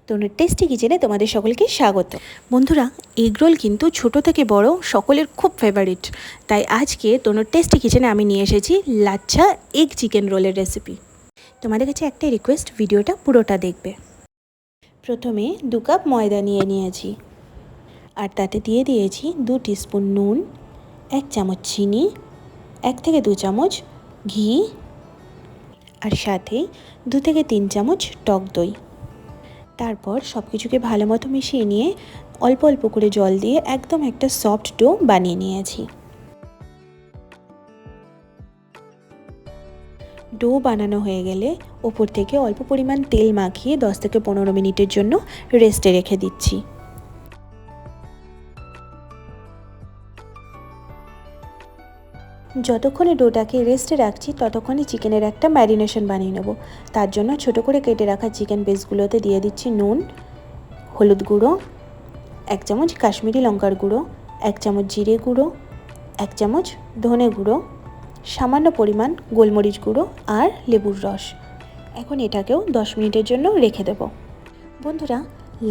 তনুর টেস্টি কিচেনে তোমাদের সকলকে স্বাগত। বন্ধুরা, এগরোল কিন্তু ছোট থেকে বড় সকলের খুব ফেভারিট। তাই আজকে তনুর টেস্টি কিচেনে আমি নিয়ে এসেছি লাচ্ছা এগ চিকেন রোলের রেসিপি। তোমাদের কাছে একটাই রিকোয়েস্ট, ভিডিওটা পুরোটা দেখবে। প্রথমে 2 কাপ ময়দা নিয়ে নিয়েছি, আর তাতে দিয়ে দিয়েছি 2 টিস্পুন নুন, 1 চামচ চিনি, 1 থেকে 2 চামচ ঘি, আর সাথে 2 থেকে 3 চামচ টক দই। তারপর সব কিছুকে ভালো মতো মিশিয়ে নিয়ে অল্প অল্প করে জল দিয়ে একদম একটা সফট ডো বানিয়ে নিয়েছি। ডো বানানো হয়ে গেলে ওপর থেকে অল্প পরিমাণ তেল মাখিয়ে 10 থেকে 15 মিনিটের জন্য রেস্টে রেখে দিচ্ছি। যতক্ষণে ডোটাকে রেস্টে রাখছি ততক্ষণে চিকেনের একটা ম্যারিনেশন বানিয়ে নেব। তার জন্য ছোট করে কেটে রাখা চিকেন পিসগুলোতে দিয়ে দিচ্ছি নুন, হলুদ গুঁড়ো, 1 চামচ কাশ্মীরি লঙ্কার গুঁড়ো, 1 চামচ জিরে গুঁড়ো, 1 চামচ ধনে গুঁড়ো, সামান্য পরিমাণ গোলমরিচ গুঁড়ো আর লেবুর রস। এখন এটাকেও 10 মিনিটের জন্য রেখে দেব। বন্ধুরা,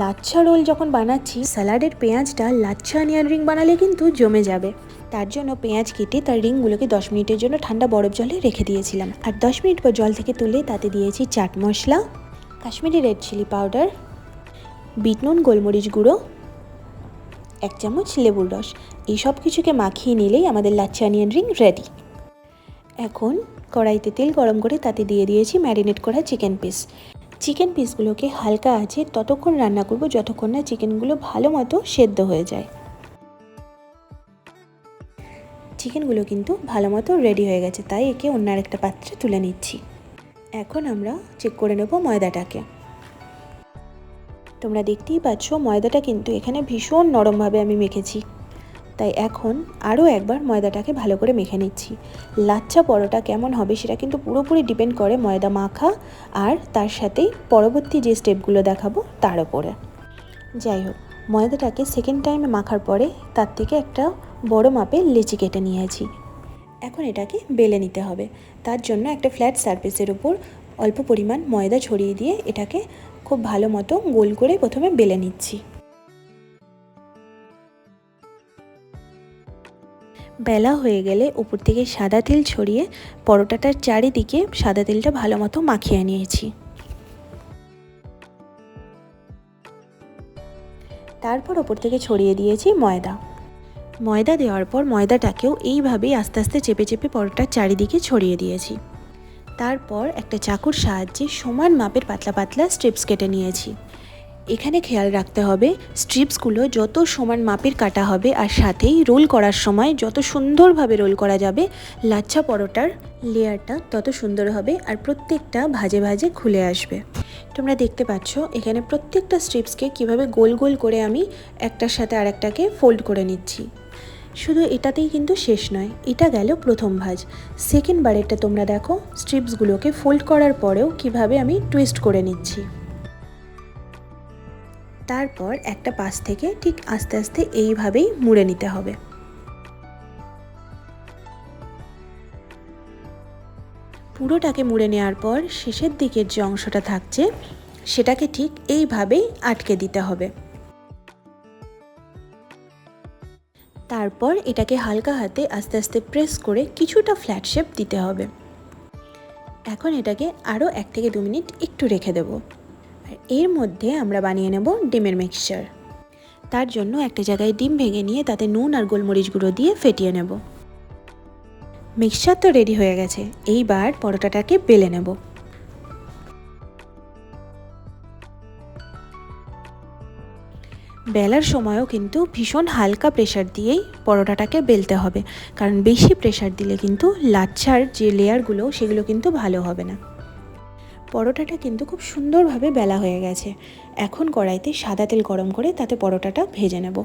লাচ্ছা রোল যখন বানাচ্ছি স্যালাডের পেঁয়াজটা লাচ্ছা অনিয়ন রিং বানালে কিন্তু জমে যাবে। তার জন্য পেঁয়াজ কেটে তার রিংগুলোকে 10 মিনিটের জন্য ঠান্ডা বরফ জলে রেখে দিয়েছিলাম। আর 10 মিনিট পর জল থেকে তুলে তাতে দিয়েছি চাট মশলা, কাশ্মীরি রেড চিলি পাউডার, বিট নুন, গোলমরিচ গুঁড়ো, 1 চামচ লেবুর রস। এই সব কিছুকে মাখিয়ে নিলেই আমাদের লাচ্ছা অনিয়ন রিং রেডি। এখন কড়াইতে তেল গরম করে তাতে দিয়ে দিয়েছি ম্যারিনেট করা চিকেন পিসগুলোকে হালকা আঁচে ততক্ষণ রান্না করব যতক্ষণ না চিকেনগুলো ভালো মতো সেদ্ধ হয়ে যায়। চিকেনগুলো কিন্তু ভালো মতো রেডি হয়ে গেছে, তাই একে অন্য আরেকটা পাত্রে তুলে নিচ্ছি। এখন আমরা চেক করে নেব ময়দাটাকে। তোমরা দেখতেই পাচ্ছ ময়দাটা কিন্তু এখানে ভীষণ নরমভাবে আমি মেখেছি। তাই এখন আরও একবার ময়দাটাকে ভালো করে মেখে নিচ্ছি। লাচ্ছা পরোটা কেমন হবে সেটা কিন্তু পুরোপুরি ডিপেন্ড করে ময়দা মাখা আর তার সাথেই পরবর্তী যে স্টেপগুলো দেখাবো তার উপরে। যাই হোক, ময়দাটাকে সেকেন্ড টাইমে মাখার পরে তার থেকে একটা বড় মাপের লেচি কেটে নিয়েছি। এখন এটাকে বেলে নিতে হবে। তার জন্য একটা ফ্ল্যাট সারফেসের উপর অল্প পরিমাণ ময়দা ছড়িয়ে দিয়ে এটাকে খুব ভালো মতো গোল করে প্রথমে বেলে নিচ্ছি। বেলা হয়ে গেলে উপর থেকে সাদা তেল ছড়িয়ে পরোটাটার চারিদিকে সাদা তেলটা ভালো মতো মাখিয়ে নিয়েছি। তারপর ওপর থেকে ছড়িয়ে দিয়েছি ময়দা দেওয়ার পর ময়দাটাকেও এইভাবেই আস্তে আস্তে চেপে চেপে পরোটার চারিদিকে ছড়িয়ে দিয়েছি। তারপর একটা চাকুর সাহায্যে সমান মাপের পাতলা পাতলা স্ট্রিপস কেটে নিয়েছি। এখানে খেয়াল রাখতে হবে স্ট্রিপসগুলো যত সমান মাপের কাটা হবে আর সাথেই রোল করার সময় যত সুন্দরভাবে রোল করা যাবে লাচ্ছা পরোটার লেয়ারটা তত সুন্দর হবে আর প্রত্যেকটা ভাজে ভাজে খুলে আসবে। তোমরা দেখতে পাচ্ছ এখানে প্রত্যেকটা স্ট্রিপসকে কিভাবে গোল গোল করে আমি একটার সাথে আরেকটাকে ফোল্ড করে নিচ্ছি। শুধু এটাতেই কিন্তু শেষ নয়, এটা গেল প্রথম ভাঁজ। সেকেন্ড বারেরটা তোমরা দেখো স্ট্রিপসগুলোকে ফোল্ড করার পরেও কিভাবে আমি টুইস্ট করে নিচ্ছি। তারপর একটা পাশ থেকে ঠিক আস্তে আস্তে এইভাবেই মুড়ে নিতে হবে। পুরোটাকে মুড়ে নেওয়ার পর শেষের দিকের যে অংশটা থাকছে সেটাকে ঠিক এইভাবেই আটকে দিতে হবে। তারপর এটাকে হালকা হাতে আস্তে আস্তে প্রেস করে কিছুটা ফ্ল্যাট শেপ দিতে হবে। এখন এটাকে আরও 1 থেকে 2 মিনিট একটু রেখে দেব। আর এর মধ্যে আমরা বানিয়ে নেব ডিমের মিক্সচার। তার জন্য একটা জায়গায় ডিম ভেঙে নিয়ে তাতে নুন আর গোলমরিচ গুঁড়ো দিয়ে ফেটিয়ে নেব। মিক্সচার তো রেডি হয়ে গেছে, এইবার পরোটাটাকে বেলে নেব। বেলার সময়ও কিন্তু ভীষণ হালকা প্রেশার দিয়েই পরোটাটাকে বেলতে হবে, কারণ বেশি প্রেশার দিলে কিন্তু লাচ্ছার যে লেয়ারগুলো সেগুলো কিন্তু ভালো হবে না। পরোটাটা কিন্তু খুব সুন্দরভাবে বেলা হয়ে গেছে। এখন কড়াইতে সাদা তেল গরম করে তাতে পরোটাটা ভেজে নেব।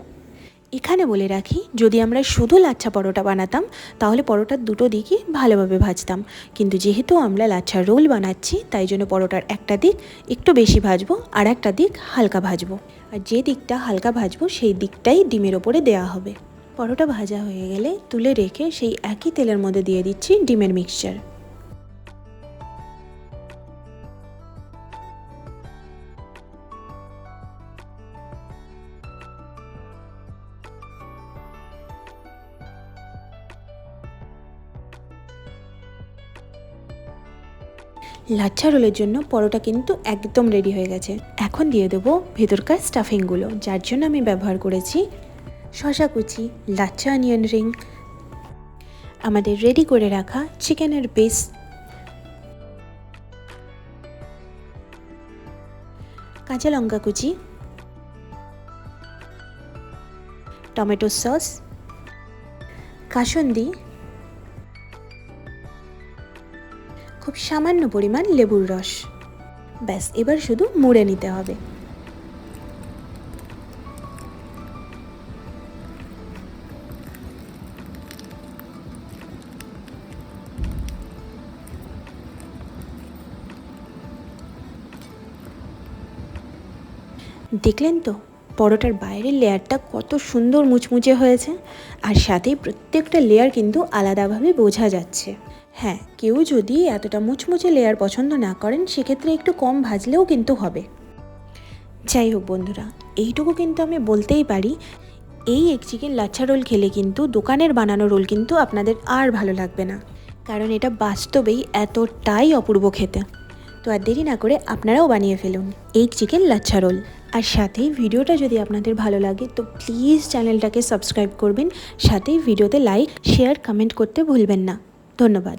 এখানে বলে রাখি, যদি আমরা শুধু লাচ্ছা পরোটা বানাতাম তাহলে পরোটার দুটো দিকই ভালোভাবে ভাজতাম, কিন্তু যেহেতু আমরা লাচ্ছা রোল বানাচ্ছি তাই জন্য পরোটার একটা দিক একটু বেশি ভাজবো আর একটা দিক হালকা ভাজবো। আর যে দিকটা হালকা ভাজবো সেই দিকটাই ডিমের ওপরে দেওয়া হবে। পরোটা ভাজা হয়ে গেলে তুলে রেখে সেই একই তেলের মধ্যে দিয়ে দিচ্ছি ডিমের মিক্সচার। লাচ্ছা রোলের জন্য পরোটা কিন্তু একদম রেডি হয়ে গেছে। এখন দিয়ে দেবো ভেতরকার স্টাফিংগুলো, যার জন্য আমি ব্যবহার করেছি শসা কুচি, লাচ্ছা অনিয়ন রিং, আমাদের রেডি করে রাখা চিকেনের পিস, কাঁচা লঙ্কা কুচি, টমেটো সস, কাসুন্দি, খুব সামান্য পরিমাণ লেবুর রস। ব্যাস, এবার শুধু মুড়ে নিতে হবে। দেখলেন তো পরোটার বাইরের লেয়ারটা কত সুন্দর মুচমুচে হয়েছে, আর সাথেই প্রত্যেকটা লেয়ার কিন্তু আলাদাভাবে বোঝা যাচ্ছে। হ্যাঁ, কেউ যদি এতটা মুচমুচে লেয়ার পছন্দ না করেন সেক্ষেত্রে একটু কম ভাজলেও কিন্তু হবে। যাই হোক বন্ধুরা, এইটুকু কিন্তু আমি বলতেই পারি, এই এগ চিকেন লাচ্ছা রোল খেলে কিন্তু দোকানের বানানো রোল কিন্তু আপনাদের আর ভালো লাগবে না, কারণ এটা বাস্তবেই এতটাই অপূর্ব খেতে। তো আর দেরি না করে আপনারাও বানিয়ে ফেলুন এগ চিকেন লাচ্ছা রোল। আর সাথেই ভিডিওটা যদি আপনাদের ভালো লাগে তো প্লিজ চ্যানেলটাকে সাবস্ক্রাইব করবেন, সাথেই ভিডিওতে লাইক, শেয়ার, কমেন্ট করতে ভুলবেন না। ধন্যবাদ।